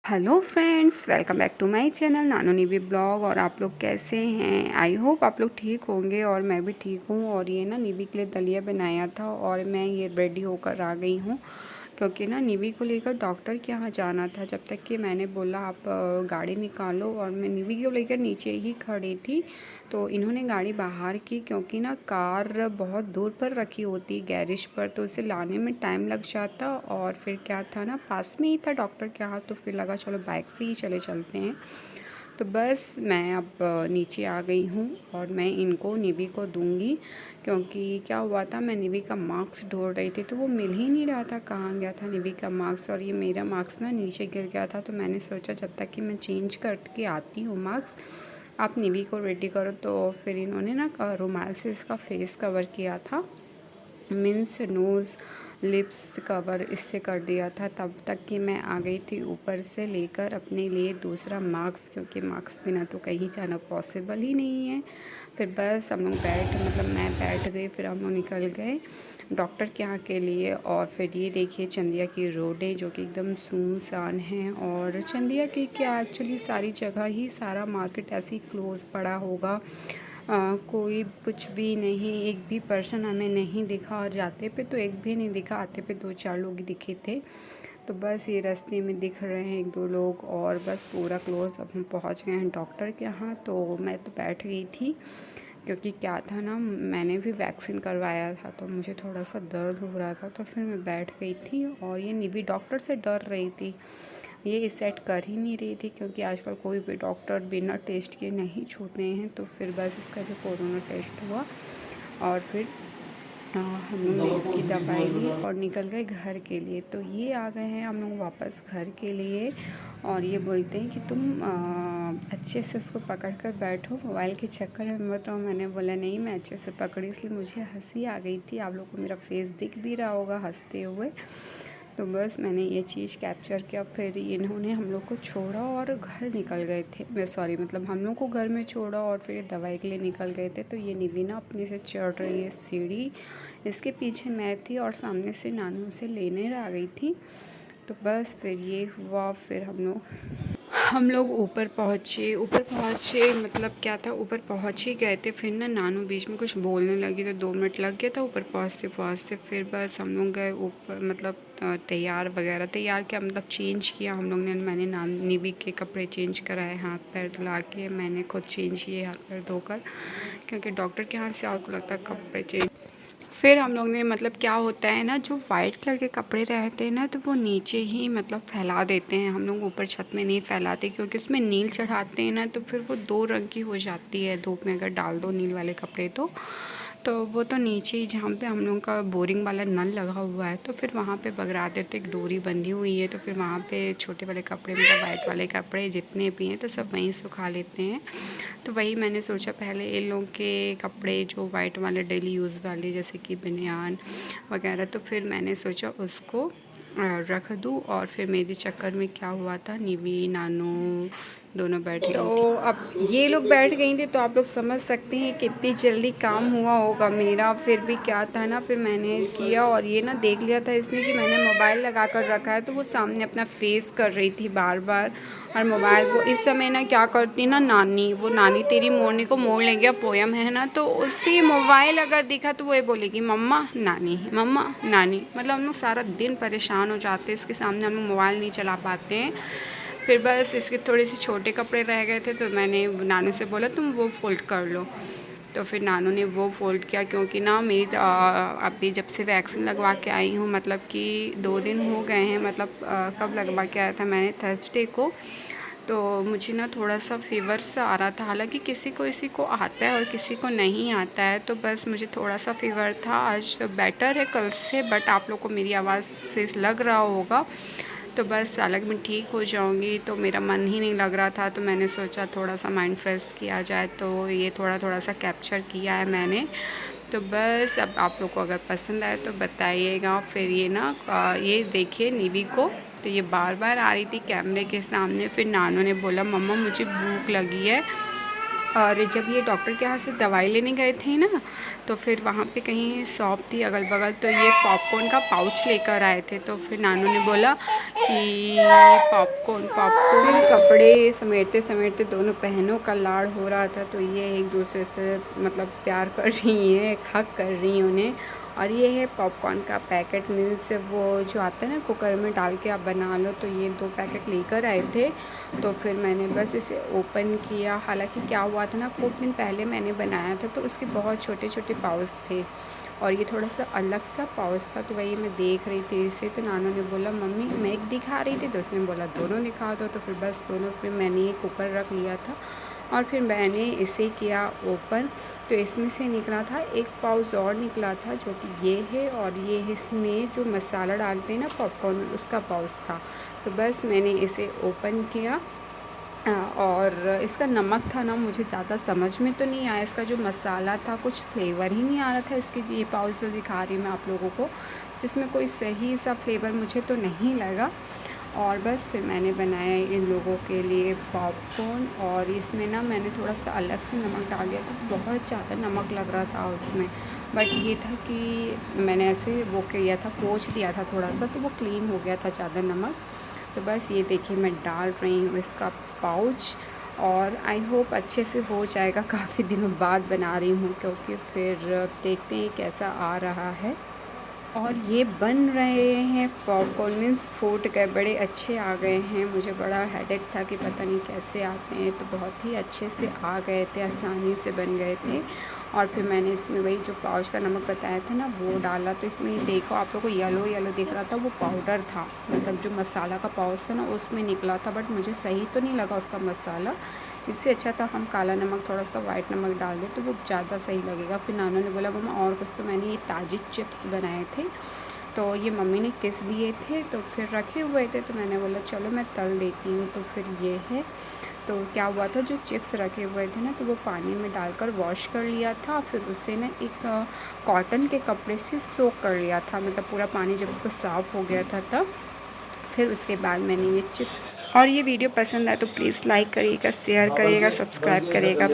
Hello friends, welcome back to my channel Nanu Nivi blog. और आप लोग कैसे हैं? आई होप आप लोग ठीक होंगे और मैं भी ठीक हूँ। और ये ना निवी के लिए दलिया बनाया था और मैं ये रेडी होकर आ गई हूँ क्योंकि ना निवी को लेकर डॉक्टर के यहाँ जाना था। जब तक कि मैंने बोला आप गाड़ी निकालो, और मैं निवी को लेकर नीचे ही खड़ी थी तो इन्होंने गाड़ी बाहर की, क्योंकि ना कार बहुत दूर पर रखी होती गैरेज पर, तो उसे लाने में टाइम लग जाता। और फिर क्या था ना, पास में ही था डॉक्टर के यहाँ, तो फिर लगा चलो बाइक से ही चले चलते हैं। तो बस मैं अब नीचे आ गई हूँ और मैं इनको निवी को दूंगी, क्योंकि क्या हुआ था, मैं निवी का मार्क्स ढूंढ रही थी तो वो मिल ही नहीं रहा था, कहाँ गया था निवी का मार्क्स। और ये मेरा मार्क्स ना नीचे गिर गया था, तो मैंने सोचा जब तक कि मैं चेंज करके आती हूँ मार्क्स, आप निवी को रेडी करो। तो फिर इन्होंने ना रुमाल से इसका फेस कवर किया था, मीन्स नोज़ लिप्स कवर इससे कर दिया था। तब तक कि मैं आ गई थी ऊपर से लेकर अपने लिए दूसरा मार्क्स, क्योंकि मार्क्स बिना तो कहीं जाना पॉसिबल ही नहीं है। फिर बस हम लोग मैं बैठ गई, फिर हम लोग निकल गए डॉक्टर के यहाँ के लिए। और फिर ये देखिए चंदिया की रोडें जो कि एकदम सुनसान हैं। और चंदिया की क्या, एक्चुअली सारी जगह ही सारा मार्केट ऐसे ही क्लोज़ पड़ा होगा। कोई कुछ भी नहीं, एक भी पर्सन हमें नहीं दिखा, और जाते पे तो एक भी नहीं दिखा, आते पे 2-4 लोग ही दिखे थे। तो बस ये रास्ते में दिख रहे हैं 1-2 लोग, और बस पूरा क्लोज। अब हम पहुंच गए हैं डॉक्टर के यहाँ। तो मैं तो बैठ गई थी, क्योंकि क्या था ना, मैंने भी वैक्सीन करवाया था तो मुझे थोड़ा सा दर्द हो रहा था, तो फिर मैं बैठ गई थी। और ये निवी डॉक्टर से डर रही थी, ये सेट कर ही नहीं रही थी, क्योंकि आजकल कोई भी डॉक्टर बिना टेस्ट के नहीं छूते हैं। तो फिर बस इसका जो कोरोना टेस्ट हुआ और फिर हम लोग ने इसकी दवाई ली और निकल गए घर के लिए। तो ये आ गए हैं हम लोग वापस घर के लिए, और ये बोलते हैं कि तुम अच्छे से उसको पकड़ कर बैठो, मोबाइल के चक्कर में मत रहो। मैंने बोला नहीं, मैं अच्छे से पकड़ी, इसलिए मुझे हंसी आ गई थी। आप लोग को मेरा फेस दिख भी रहा होगा हंसते हुए। तो बस मैंने ये चीज़ कैप्चर किया। फिर इन्होंने हम लोग को छोड़ा और घर निकल गए थे, सॉरी मतलब हम लोग को घर में छोड़ा और फिर दवाई के लिए निकल गए थे। तो ये निवीना अपने से चढ़ रही है सीढ़ी, इसके पीछे मैं थी और सामने से नानू से लेने आ गई थी। तो बस फिर ये हुआ। फिर हम लोग ऊपर पहुँचे, मतलब क्या था, ऊपर पहुँच ही गए थे। फिर ना नानू बीच में कुछ बोलने लगी तो 2 मिनट लग गया था ऊपर पहुँचते। फिर बस हम लोग गए ऊपर, मतलब तैयार क्या, मतलब चेंज किया हम लोग ने। मैंने निवी के कपड़े चेंज कराए, हाथ पैर धुला के मैंने खुद चेंज किए हाथ पैर धोकर, क्योंकि डॉक्टर के हाथ से आपको लगता है कपड़े चेंज। फिर हम लोग ने, मतलब क्या होता है ना, जो वाइट कलर के कपड़े रहते हैं ना, तो वो नीचे ही मतलब फैला देते हैं। हम लोग ऊपर छत में नहीं फैलाते, क्योंकि उसमें नील चढ़ाते हैं ना, तो फिर वो 2 रंग की हो जाती है धूप में अगर डाल दो नील वाले कपड़े। तो वो तो नीचे ही, जहाँ पे हम लोग का बोरिंग वाला नल लगा हुआ है, तो फिर वहाँ पे बगरा देते, एक डोरी बंधी हुई है, तो फिर वहाँ पे छोटे वाले कपड़े, मतलब वाइट वाले कपड़े जितने भी हैं तो सब वहीं सुखा लेते हैं। तो वही मैंने सोचा, पहले इन लोगों के कपड़े जो वाइट वाले डेली यूज़ वाले, जैसे कि बनियान वगैरह, तो फिर मैंने सोचा उसको रख दूँ। और फिर मेरे चक्कर में क्या हुआ था, निवी नानू दोनों बैठ गई। तो अब ये लोग बैठ गई थी, तो आप लोग समझ सकते हैं कितनी जल्दी काम हुआ होगा मेरा। फिर भी क्या था ना, फिर मैंने किया, और ये ना देख लिया था इसने कि मैंने मोबाइल लगा कर रखा है, तो वो सामने अपना फेस कर रही थी बार बार। और मोबाइल को इस समय ना क्या करती ना, नानी तेरी मोरनी को मोड़ ले गया पोयम है ना, तो उसी मोबाइल अगर दिखा तो वो ये बोलेगी मम्मा नानी, मम्मा नानी। मतलब हम लोग सारा दिन परेशान हो जाते हैं, इसके सामने हम लोग मोबाइल नहीं चला पाते हैं। फिर बस इसके थोड़े से छोटे कपड़े रह गए थे, तो मैंने नानू से बोला तुम वो फ़ोल्ड कर लो। तो फिर नानू ने वो फ़ोल्ड किया, क्योंकि ना मेरी अभी जब से वैक्सीन लगवा के आई हूँ, मतलब कि 2 दिन हो गए हैं, मतलब कब लगवा के आया था मैंने, थर्सडे को। तो मुझे ना थोड़ा सा फ़ीवर सा आ रहा था, हालांकि किसी को आता है और किसी को नहीं आता है। तो बस मुझे थोड़ा सा फ़ीवर था, आज बेटर है कल से, बट आप लोग को मेरी आवाज़ से लग रहा होगा। तो बस अलग मैं ठीक हो जाऊंगी, तो मेरा मन ही नहीं लग रहा था, तो मैंने सोचा थोड़ा सा माइंड फ्रेश किया जाए, तो ये थोड़ा सा कैप्चर किया है मैंने। तो बस अब आप लोग को अगर पसंद आए तो बताइएगा। फिर ये ना ये देखिए निवी को, तो ये बार बार आ रही थी कैमरे के सामने। फिर नानू ने बोला मम्मा मुझे भूख लगी है, और जब ये डॉक्टर के यहाँ से दवाई लेने गए थे ना, तो फिर वहाँ पे कहीं शॉप थी अगल बगल, तो ये पॉपकॉर्न का पाउच लेकर आए थे। तो फिर नानू ने बोला कि पॉपकॉर्न पॉपकॉर्न। कपड़े समेटते समेटते दोनों बहनों का लाड़ हो रहा था, तो ये एक दूसरे से मतलब प्यार कर रही हैं, हक कर रही हैं उन्हें। और ये है पॉपकॉर्न का पैकेट, मीन्स वो जो आता है ना कुकर में डाल के आप बना लो, तो ये 2 पैकेट लेकर आए थे। तो फिर मैंने बस इसे ओपन किया। हालांकि क्या हुआ था ना, कुछ दिन पहले मैंने बनाया था तो उसके बहुत छोटे छोटे पाउच थे और ये थोड़ा सा अलग सा पाउच था, तो वही मैं देख रही थी इसे। तो नानू ने बोला मम्मी मैं एक दिखा रही थी, तो उसने बोला दोनों दिखा दो। तो फिर बस दोनों, फिर मैंने ये कुकर रख लिया था और फिर मैंने इसे किया ओपन। तो इसमें से निकला था एक पाउच और निकला था, जो कि ये है, और ये इसमें जो मसाला डालते हैं ना पॉपकॉर्न में, उसका पाउच था। तो बस मैंने इसे ओपन किया और इसका नमक था ना, मुझे ज़्यादा समझ में तो नहीं आया। इसका जो मसाला था कुछ फ्लेवर ही नहीं आ रहा था इसकी। ये पाउच जो दिखा रही मैं आप लोगों को, जिसमें कोई सही सा फ्लेवर मुझे तो नहीं लगा। और बस फिर मैंने बनाया इन लोगों के लिए पॉपकॉर्न, और इसमें ना मैंने थोड़ा सा अलग से नमक डाल दिया था, बहुत ज़्यादा नमक लग रहा था उसमें। बट ये था कि मैंने ऐसे वो किया था, पोंछ दिया था थोड़ा सा, तो वो क्लीन हो गया था ज़्यादा नमक। तो बस ये देखिए मैं डाल रही हूँ इसका पाउच, और आई होप अच्छे से हो जाएगा। काफ़ी दिनों बाद बना रही हूँ, क्योंकि फिर देखते हैं कैसा आ रहा है। और ये बन रहे हैं पॉपकॉर्न, मीन्स फूट गए, बड़े अच्छे आ गए हैं। मुझे बड़ा हेडेक था कि पता नहीं कैसे आते हैं, तो बहुत ही अच्छे से आ गए थे, आसानी से बन गए थे। और फिर मैंने इसमें वही जो पाउच का नमक बताया था ना, वो डाला। तो इसमें देखो आप लोगों को येलो येलो दिख रहा था, वो पाउडर था, मतलब जो मसाला का पाउच था ना उसमें निकला था। बट मुझे सही तो नहीं लगा उसका मसाला, इससे अच्छा था हम काला नमक, थोड़ा सा वाइट नमक डाल दें तो वो ज़्यादा सही लगेगा। फिर नानू ने बोला मम्मा और कुछ, तो मैंने ये ताज़े चिप्स बनाए थे, तो ये मम्मी ने किस दिए थे, तो फिर रखे हुए थे, तो मैंने बोला चलो मैं तल देती हूँ। तो फिर ये है। तो क्या हुआ था, जो चिप्स रखे हुए थे ना, तो वो पानी में डालकर वॉश कर लिया था। फिर उसे ना एक कॉटन के कपड़े से सोक कर लिया था, मतलब पूरा पानी जब उसका साफ़ हो गया था तब। फिर उसके बाद मैंने ये चिप्स। और ये वीडियो पसंद आए तो प्लीज़ लाइक करिएगा, शेयर करिएगा, सब्सक्राइब करिएगा।